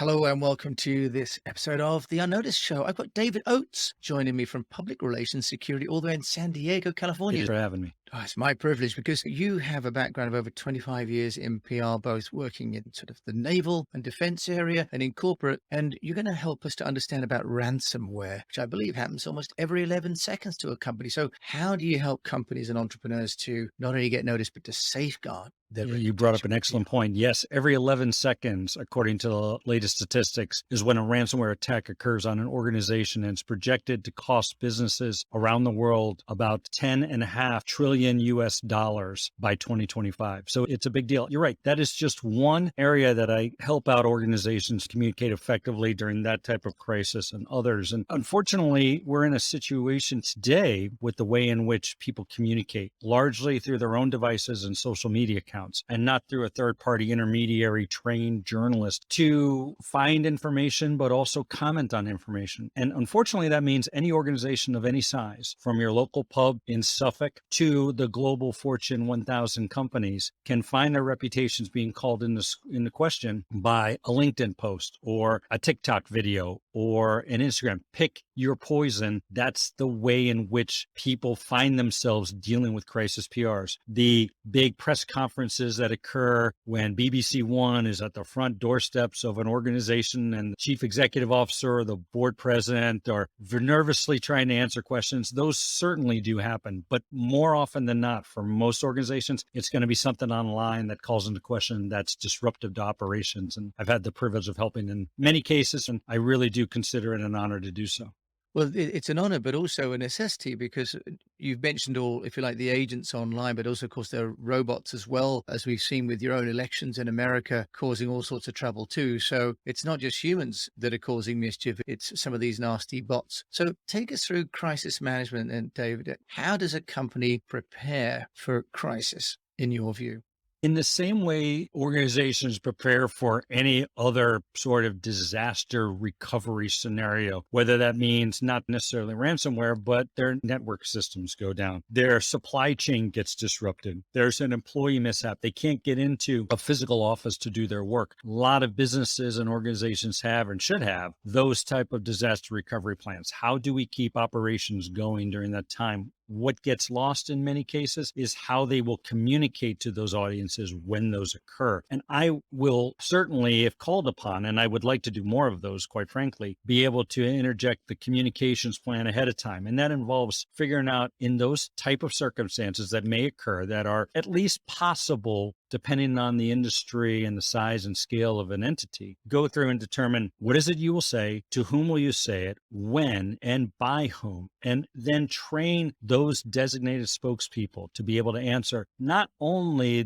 Hello and welcome to this episode of The Unnoticed Show. I've got David Oates joining me from Public Relations Security all the way in San Diego, It California. is for having me. Oh, it's my privilege because you have a background of over 25 years in PR, both working in sort of the naval and defense area and in corporate. And you're going to help us to understand about ransomware, which I believe happens almost every 11 seconds to a company. So how do you help companies and entrepreneurs to not only get noticed, but to safeguard their Yeah, you brought up reputation an with excellent point. Yes, every 11 seconds, according to the latest statistics, is when a ransomware attack occurs on an organization, and it's projected to cost businesses around the world about 10.5 trillion US dollars by 2025. So it's a big deal. You're right. That is just one area that I help out organizations communicate effectively during that type of crisis and others. And unfortunately, we're in a situation today with the way in which people communicate, largely through their own devices and social media accounts, and not through a third-party intermediary trained journalist to find information, but also comment on information. And unfortunately, that means any organization of any size, from your local pub in Suffolk to the global Fortune 1000 companies, can find their reputations being called into question by a LinkedIn post or a TikTok video or an Instagram. Pick your poison. That's the way in which people find themselves dealing with crisis PRs. The big press conferences that occur when BBC One is at the front doorsteps of an organization and the chief executive officer or the board president are nervously trying to answer questions, those certainly do happen. But more often than not, for most organizations, it's going to be something online that calls into question that's disruptive to operations. And I've had the privilege of helping in many cases, and I really do consider it an honor to do so. Well, it's an honor, but also a necessity because you've mentioned all, if you like, the agents online, but also, of course, there are robots as well, as we've seen with your own elections in America, causing all sorts of trouble too. So it's not just humans that are causing mischief, it's some of these nasty bots. So take us through crisis management, and David, how does a company prepare for crisis in your view? In the same way organizations prepare for any other sort of disaster recovery scenario, whether that means not necessarily ransomware, but their network systems go down, their supply chain gets disrupted, there's an employee mishap, they can't get into a physical office to do their work. A lot of businesses and organizations have and should have those type of disaster recovery plans. How do we keep operations going during that time? What gets lost in many cases is how they will communicate to those audiences when those occur. And I will certainly, if called upon, and I would like to do more of those, quite frankly, be able to interject the communications plan ahead of time. And that involves figuring out in those type of circumstances that may occur that are at least possible depending on the industry and the size and scale of an entity, go through and determine what is it you will say, to whom will you say it, when, and by whom, and then train those designated spokespeople to be able to answer not only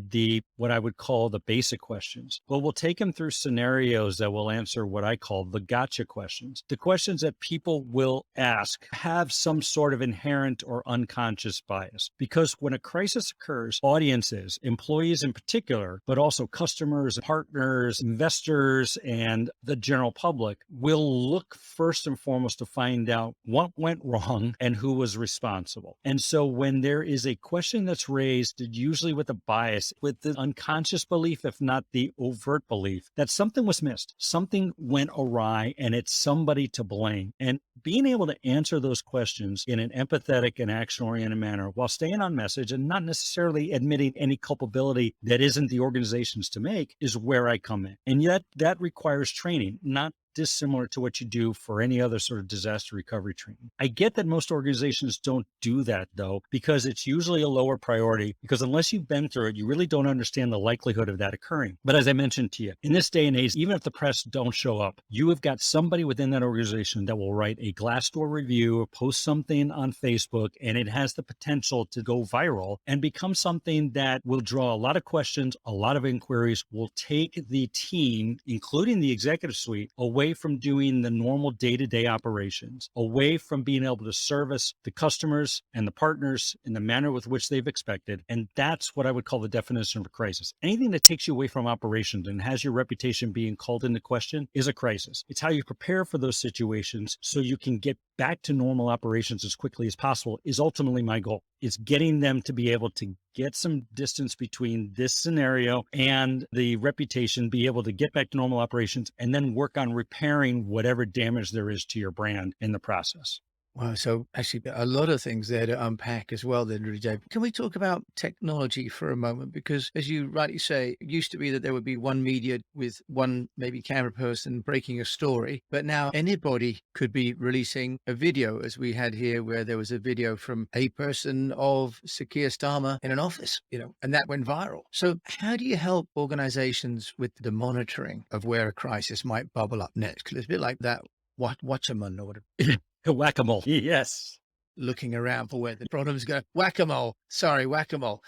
what I would call the basic questions, but we'll take them through scenarios that will answer what I call the gotcha questions. The questions that people will ask have some sort of inherent or unconscious bias, because when a crisis occurs, audiences, employees in particular, but also customers, partners, investors, and the general public will look first and foremost to find out what went wrong and who was responsible. And so when there is a question that's raised, usually with a bias, with the unconscious belief, if not the overt belief, that something was missed, something went awry, and it's somebody to blame. And being able to answer those questions in an empathetic and action-oriented manner while staying on message and not necessarily admitting any culpability that isn't the organization's to make is where I come in. And yet that requires training, not dissimilar to what you do for any other sort of disaster recovery training. I get that most organizations don't do that though, because it's usually a lower priority, because unless you've been through it, you really don't understand the likelihood of that occurring. But as I mentioned to you, in this day and age, even if the press don't show up, you have got somebody within that organization that will write a Glassdoor review or post something on Facebook, and it has the potential to go viral and become something that will draw a lot of questions, a lot of inquiries, will take the team, including the executive suite, away from doing the normal day-to-day operations, away from being able to service the customers and the partners in the manner with which they've expected. And that's what I would call the definition of a crisis. Anything that takes you away from operations and has your reputation being called into question is a crisis. It's how you prepare for those situations so you can get back to normal operations as quickly as possible is ultimately my goal. It's getting them to be able to get some distance between this scenario and the reputation, be able to get back to normal operations, and then work on repairing whatever damage there is to your brand in the process. Wow. So actually a lot of things there to unpack as well then, really, Dave. Can we talk about technology for a moment? Because as you rightly say, it used to be that there would be one media with one maybe camera person breaking a story, but now anybody could be releasing a video, as we had here, where there was a video from a person of Sakir Starmer in an office, and that went viral. So how do you help organizations with the monitoring of where a crisis might bubble up next? Because it's a bit like that Watcherman or whatever. Whack-a-mole. Yes. Looking around for where the problems go. Whack-a-mole. Sorry, whack-a-mole.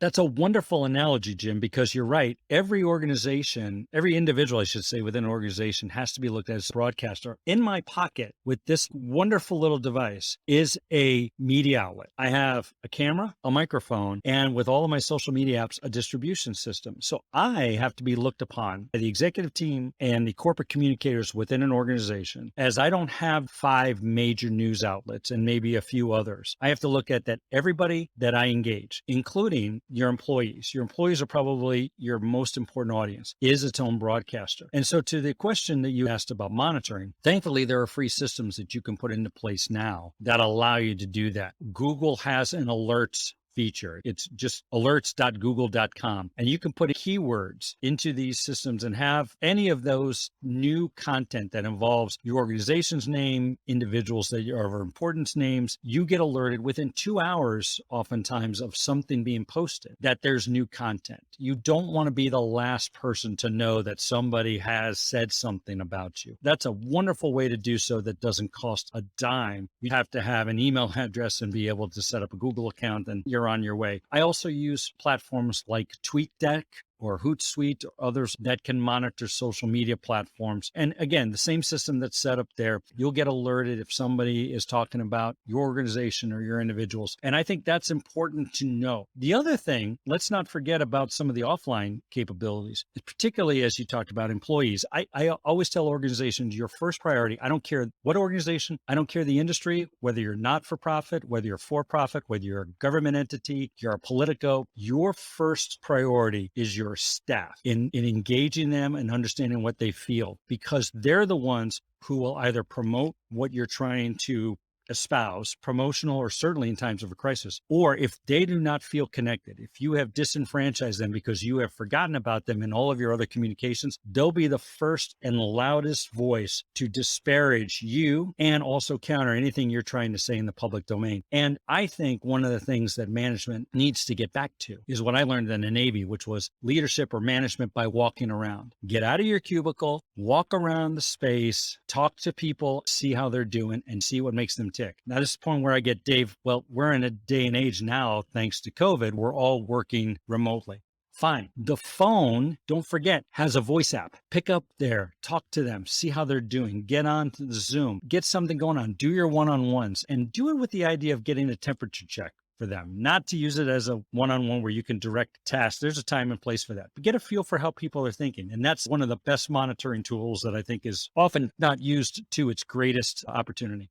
That's a wonderful analogy, Jim, because you're right. Every organization, every individual, I should say, within an organization has to be looked at as a broadcaster. In my pocket with this wonderful little device is a media outlet. I have a camera, a microphone, and with all of my social media apps, a distribution system. So I have to be looked upon by the executive team and the corporate communicators within an organization, as I don't have 5 major news outlets and maybe a few others. I have to look at that everybody that I engage, including your employees. Your employees are probably your most important audience, is its own broadcaster. And so to the question that you asked about monitoring, thankfully, there are free systems that you can put into place now that allow you to do that. Google has an alerts feature. It's just alerts.google.com. And you can put keywords into these systems and have any of those new content that involves your organization's name, individuals that are of importance names. You get alerted within 2 hours, oftentimes, of something being posted that there's new content. You don't want to be the last person to know that somebody has said something about you. That's a wonderful way to do so that doesn't cost a dime. You have to have an email address and be able to set up a Google account, and you're on your way. I also use platforms like TweetDeck or Hootsuite or others that can monitor social media platforms. And again, the same system that's set up there, you'll get alerted if somebody is talking about your organization or your individuals. And I think that's important to know. The other thing, let's not forget about some of the offline capabilities, particularly as you talked about employees. I always tell organizations, your first priority, I don't care what organization, I don't care the industry, whether you're not for profit, whether you're for profit, whether you're a government entity, you're a Politico, your first priority is your staff in engaging them and understanding what they feel, because they're the ones who will either promote what you're trying to espouse, promotional or certainly in times of a crisis, or if they do not feel connected, if you have disenfranchised them because you have forgotten about them in all of your other communications, they'll be the first and loudest voice to disparage you and also counter anything you're trying to say in the public domain. And I think one of the things that management needs to get back to is what I learned in the Navy, which was leadership or management by walking around. Get out of your cubicle, walk around the space, talk to people, see how they're doing, and see what makes them tick. Now, this is the point where I get, Dave, well, we're in a day and age now, thanks to COVID, we're all working remotely. Fine. The phone, don't forget, has a voice app. Pick up there, talk to them, see how they're doing, get on to the Zoom, get something going on, do your one-on-ones, and do it with the idea of getting a temperature check for them, not to use it as a one-on-one where you can direct tasks. There's a time and place for that, but get a feel for how people are thinking. And that's one of the best monitoring tools that I think is often not used to its greatest opportunity.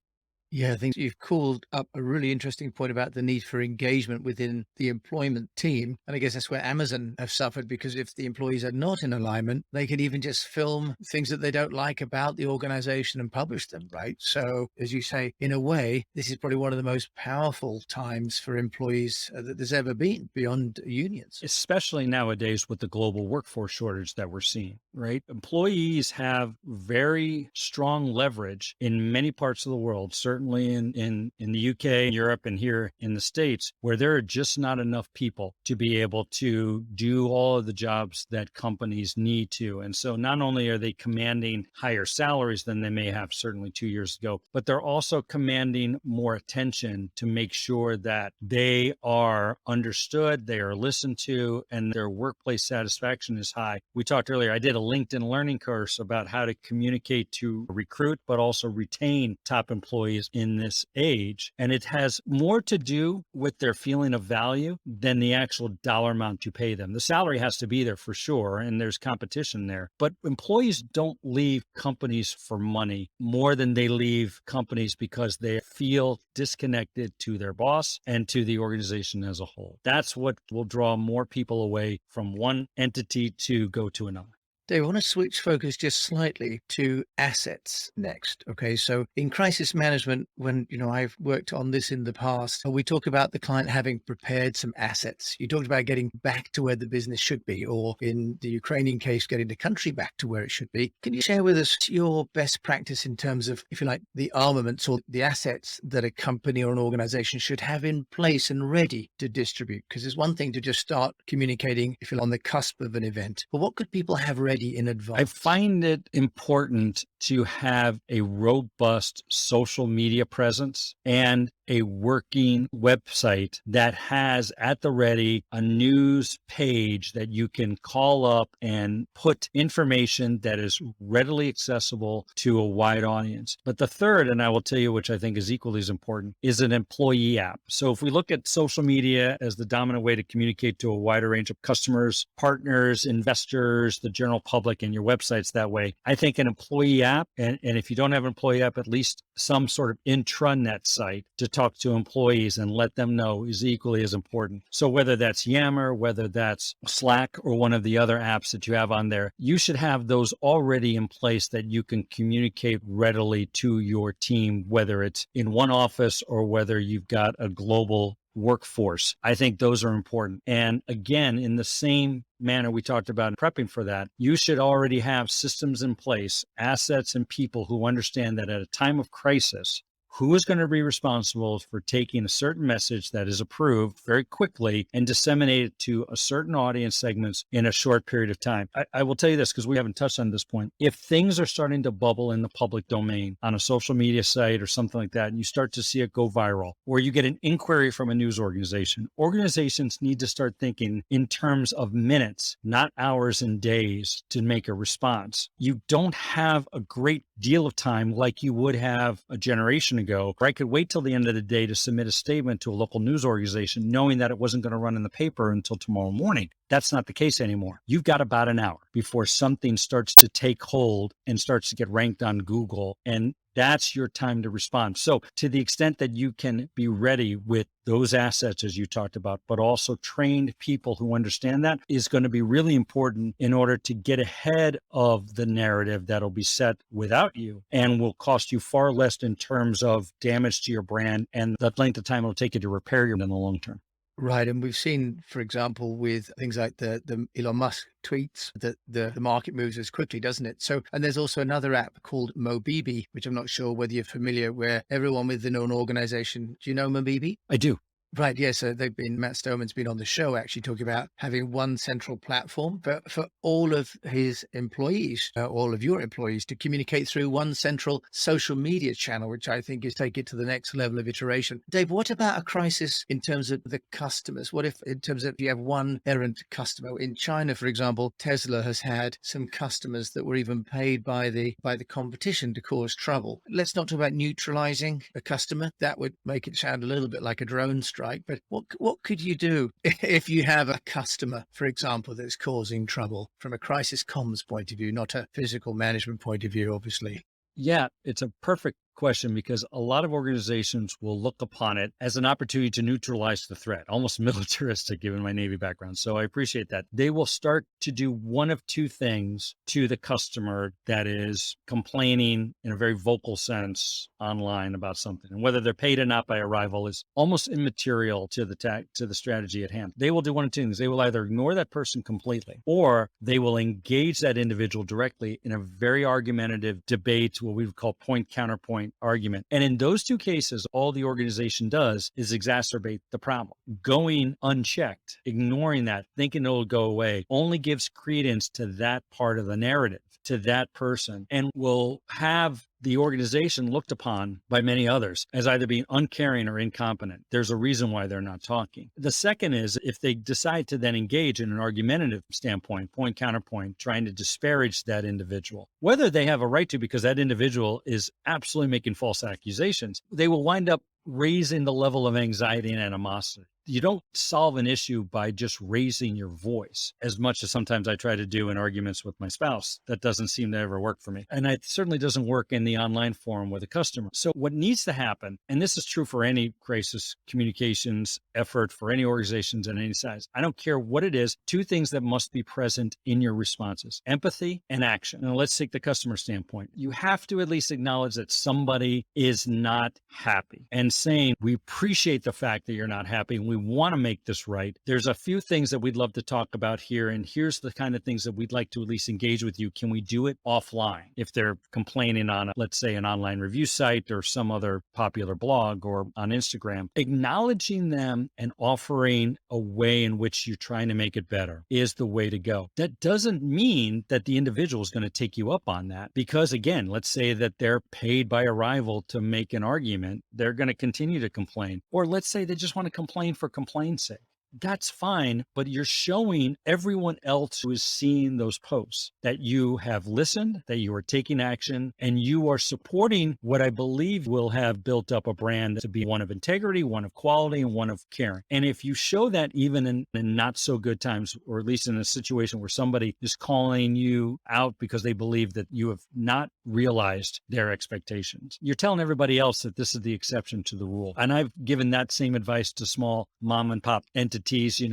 Yeah, I think you've called up a really interesting point about the need for engagement within the employment team. And I guess that's where Amazon have suffered, because if the employees are not in alignment, they can even just film things that they don't like about the organization and publish them, right? So as you say, in a way, this is probably one of the most powerful times for employees that there's ever been beyond unions. Especially nowadays with the global workforce shortage that we're seeing, right? Employees have very strong leverage in many parts of the world, certainly in the UK, Europe, and here in the States, where there are just not enough people to be able to do all of the jobs that companies need to. And so not only are they commanding higher salaries than they may have certainly 2 years ago, but they're also commanding more attention to make sure that they are understood, they are listened to, and their workplace satisfaction is high. We talked earlier, I did a LinkedIn learning course about how to communicate to recruit, but also retain top employees. employees in this age. And it has more to do with their feeling of value than the actual dollar amount you pay them. The salary has to be there for sure, and there's competition there. But employees don't leave companies for money more than they leave companies because they feel disconnected to their boss and to the organization as a whole. That's what will draw more people away from one entity to go to another. Dave, I want to switch focus just slightly to assets next. Okay. So in crisis management, when, I've worked on this in the past, we talk about the client having prepared some assets. You talked about getting back to where the business should be, or in the Ukrainian case, getting the country back to where it should be. Can you share with us your best practice in terms of, if you like, the armaments or the assets that a company or an organization should have in place and ready to distribute? Because it's one thing to just start communicating, if you're on the cusp of an event, but what could people have ready in advance? I find it important to have a robust social media presence and a working website that has at the ready a news page that you can call up and put information that is readily accessible to a wide audience. But the third, and I will tell you, which I think is equally as important, is an employee app. So if we look at social media as the dominant way to communicate to a wider range of customers, partners, investors, the general public, and your websites that way, I think an employee app, and if you don't have an employee app, at least some sort of intranet site to talk to employees and let them know is equally as important. So whether that's Yammer, whether that's Slack, or one of the other apps that you have on there, you should have those already in place that you can communicate readily to your team, whether it's in one office or whether you've got a global workforce. I think those are important. And again, in the same manner we talked about in prepping for that, you should already have systems in place, assets and people who understand that at a time of crisis, who is going to be responsible for taking a certain message that is approved very quickly and disseminate it to a certain audience segments in a short period of time. I will tell you this because we haven't touched on this point. If things are starting to bubble in the public domain on a social media site or something like that, and you start to see it go viral, or you get an inquiry from a news organization, organizations need to start thinking in terms of minutes, not hours and days to make a response. You don't have a great deal of time like you would have a generation ago, where I could wait till the end of the day to submit a statement to a local news organization, knowing that it wasn't going to run in the paper until tomorrow morning. That's not the case anymore. You've got about an hour before something starts to take hold and starts to get ranked on Google. And that's your time to respond. So to the extent that you can be ready with those assets, as you talked about, but also trained people who understand that is going to be really important in order to get ahead of the narrative that'll be set without you and will cost you far less in terms of damage to your brand and the length of time it'll take you to repair your in the long term. Right. And we've seen, for example, with things like the Elon Musk tweets, that the market moves as quickly, doesn't it? So, and there's also another app called Mobibi, which I'm not sure whether you're familiar, where everyone within an organization, do you know Mobibi? I do. Right. Yeah. So Matt Stoneman's been on the show actually talking about having one central platform for all of his employees, all of your employees, to communicate through one central social media channel, which I think is take it to the next level of iteration. Dave, what about a crisis in terms of the customers? What if in terms of you have one errant customer in China, for example, Tesla has had some customers that were even paid by the competition to cause trouble. Let's not talk about neutralizing a customer. That would make it sound a little bit like a drone strike. But what could you do if you have a customer, for example, that's causing trouble from a crisis comms point of view, not a physical management point of view, obviously? Yeah, it's a perfect question because a lot of organizations will look upon it as an opportunity to neutralize the threat, almost militaristic given my Navy background. So I appreciate that. They will start to do one of two things to the customer that is complaining in a very vocal sense online about something. And whether they're paid or not by a rival is almost immaterial to the strategy at hand. They will do one of two things. They will either ignore that person completely, or they will engage that individual directly in a very argumentative debate, what we would call point counterpoint argument. And in those two cases, all the organization does is exacerbate the problem. Going unchecked, ignoring that, thinking it'll go away, only gives credence to that part of the narrative. trust to that person and will have the organization looked upon by many others as either being uncaring or incompetent. There's a reason why they're not talking. The second is if they decide to then engage in an argumentative standpoint, point counterpoint, trying to disparage that individual, whether they have a right to because that individual is absolutely making false accusations, they will wind up raising the level of anxiety and animosity. You don't solve an issue by just raising your voice as much as sometimes I try to do in arguments with my spouse. That doesn't seem to ever work for me. And it certainly doesn't work in the online forum with a customer. So what needs to happen, and this is true for any crisis communications effort for any organizations at any size, I don't care what it is, two things that must be present in your responses: empathy and action. And let's take the customer standpoint. You have to at least acknowledge that somebody is not happy and saying, we appreciate the fact that you're not happy and we want to make this right. There's a few things that we'd love to talk about here. And here's the kind of things that we'd like to at least engage with you. Can we do it offline? If they're complaining on, let's say, an online review site or some other popular blog or on Instagram, acknowledging them and offering a way in which you're trying to make it better is the way to go. That doesn't mean that the individual is going to take you up on that because, again, let's say that they're paid by a rival to make an argument. They're going to continue to complain. Or let's say they just want to complain for complain's sake. That's fine, but you're showing everyone else who is seeing those posts that you have listened, that you are taking action, and you are supporting what I believe will have built up a brand to be one of integrity, one of quality, and one of caring. And if you show that even in not so good times, or at least in a situation where somebody is calling you out because they believe that you have not realized their expectations, you're telling everybody else that this is the exception to the rule. And I've given that same advice to small mom and pop entities,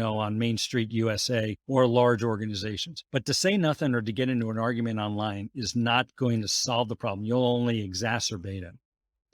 on Main Street, USA, or large organizations. But to say nothing or to get into an argument online is not going to solve the problem. You'll only exacerbate it.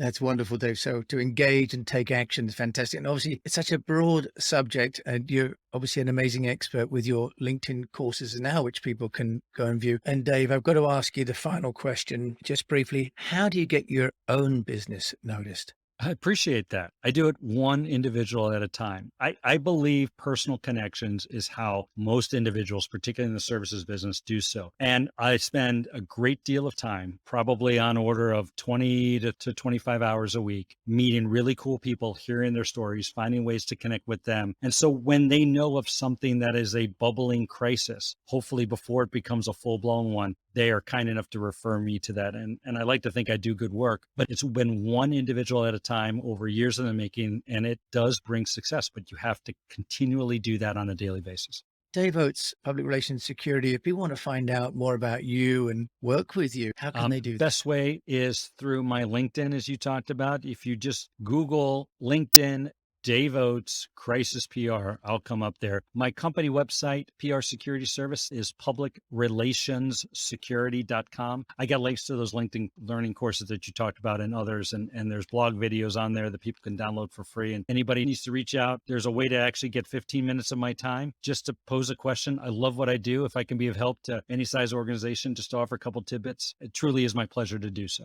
That's wonderful, Dave. So to engage and take action is fantastic. And obviously, it's such a broad subject. And you're obviously an amazing expert with your LinkedIn courses now, which people can go and view. And Dave, I've got to ask you the final question, just briefly. How do you get your own business noticed? I appreciate that. I do it one individual at a time. I believe personal connections is how most individuals, particularly in the services business, do so. And I spend a great deal of time, probably on order of 20 to 25 hours a week, meeting really cool people, hearing their stories, finding ways to connect with them. And so when they know of something that is a bubbling crisis, hopefully before it becomes a full-blown one, they are kind enough to refer me to that. And I like to think I do good work, but it's been one individual at a time over years in the making, and it does bring success, but you have to continually do that on a daily basis. Dave Oates, Public Relations Security. If people want to find out more about you and work with you, how can they do that? Best way is through my LinkedIn, as you talked about. If you just Google LinkedIn, Dave Oates, Crisis PR, I'll come up there. My company website, PR Security Service, is publicrelationssecurity.com. I got links to those LinkedIn learning courses that you talked about and others, and there's blog videos on there that people can download for free. And anybody needs to reach out, there's a way to actually get 15 minutes of my time just to pose a question. I love what I do. If I can be of help to any size organization, just to offer a couple tidbits, it truly is my pleasure to do so.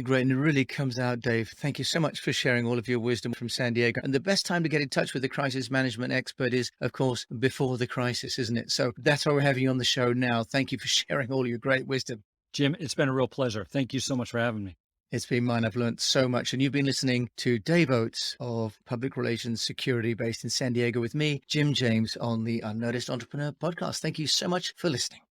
Great. And it really comes out, Dave. Thank you so much for sharing all of your wisdom from San Diego. And the best time to get in touch with the crisis management expert is, of course, before the crisis, isn't it? So that's why we're having you on the show now. Thank you for sharing all your great wisdom. Jim, it's been a real pleasure. Thank you so much for having me. It's been mine. I've learned so much. And you've been listening to Dave Oates of Public Relations Security based in San Diego with me, Jim James, on the Unnoticed Entrepreneur podcast. Thank you so much for listening.